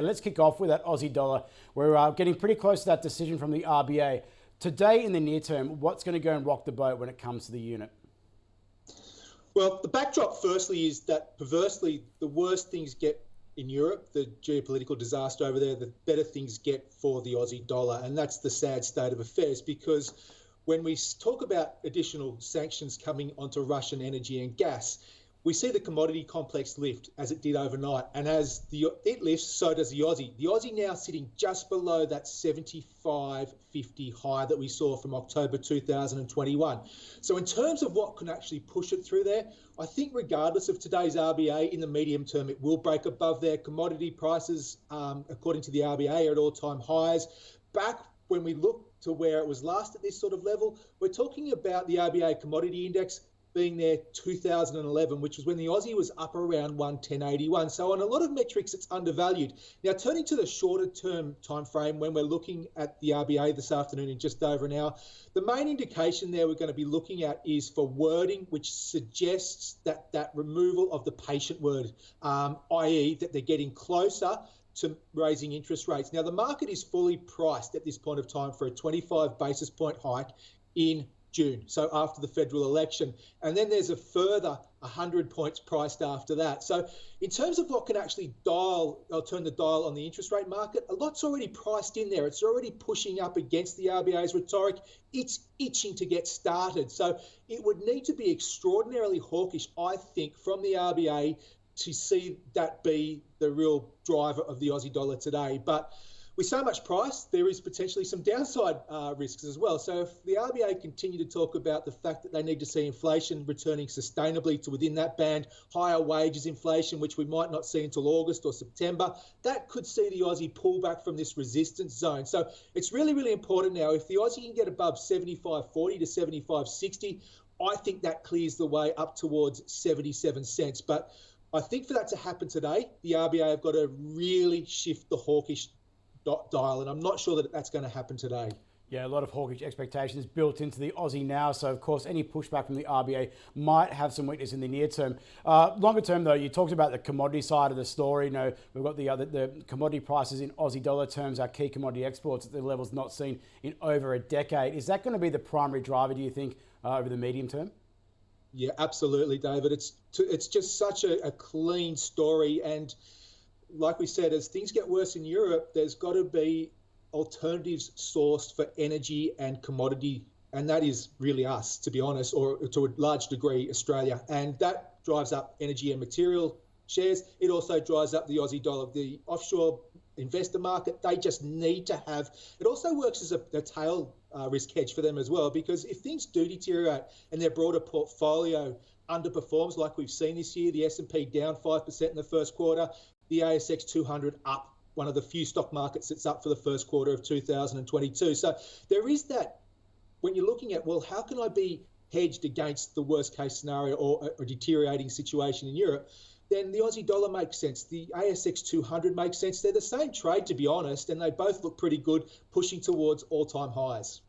Let's kick off with that Aussie dollar. We're getting pretty close to that decision from the RBA. Today, in the near term, what's going to go and rock the boat when it comes to the unit? Well, the backdrop firstly is that perversely, the worse things get in Europe, the geopolitical disaster over there, the better things get for the Aussie dollar. And that's the sad state of affairs, because when we talk about additional sanctions coming onto Russian energy and gas, we see the commodity complex lift as it did overnight. And as it lifts, so does the Aussie. The Aussie now sitting just below that 75.50 high that we saw from October 2021. So in terms of what can actually push it through there, I think regardless of today's RBA, in the medium term, it will break above there. Commodity prices, according to the RBA, are at all-time highs. Back when we look to where it was last at this sort of level, we're talking about the RBA commodity index being there 2011, which was when the Aussie was up around 110.81. So on a lot of metrics, it's undervalued. Now, turning to the shorter term time frame, when we're looking at the RBA this afternoon in just over an hour, the main indication there we're going to be looking at is for wording which suggests that removal of the patient word, i.e. that they're getting closer to raising interest rates. Now, the market is fully priced at this point of time for a 25 basis point hike in June, so after the federal election. And then there's a further 100 points priced after that. So in terms of what can actually turn the dial on the interest rate market, a lot's already priced in there. It's already pushing up against the RBA's rhetoric. It's itching to get started. So it would need to be extraordinarily hawkish, I think, from the RBA to see that be the real driver of the Aussie dollar today. But with so much price, there is potentially some downside risks as well. So if the RBA continue to talk about the fact that they need to see inflation returning sustainably to within that band, higher wages inflation, which we might not see until August or September, that could see the Aussie pull back from this resistance zone. So it's really, really important now. If the Aussie can get above 75.40 to 75.60, I think that clears the way up towards 77 cents. But I think for that to happen today, the RBA have got to really shift the hawkish dial, and I'm not sure that that's going to happen today. Yeah, a lot of hawkish expectations built into the Aussie now. So, of course, any pushback from the RBA might have some weakness in the near term. Longer term, though, you talked about the commodity side of the story. You know, we've got the commodity prices in Aussie dollar terms, our key commodity exports at the levels not seen in over a decade. Is that going to be the primary driver, do you think, over the medium term? Yeah, absolutely, David. It's just such a clean story. And like we said, as things get worse in Europe, there's got to be alternatives sourced for energy and commodity. And that is really us, to be honest, or to a large degree, Australia. And that drives up energy and material shares. It also drives up the Aussie dollar. The offshore investor market, they just need to have, it also works as a tail risk hedge for them as well, because if things do deteriorate and their broader portfolio underperforms like we've seen this year, the S&P down 5% in the first quarter, the ASX 200 up, one of the few stock markets that's up for the first quarter of 2022. So there is that, when you're looking at, well, how can I be hedged against the worst case scenario or a deteriorating situation in Europe, then the Aussie dollar makes sense. The ASX 200 makes sense. They're the same trade, to be honest, and they both look pretty good, pushing towards all-time highs.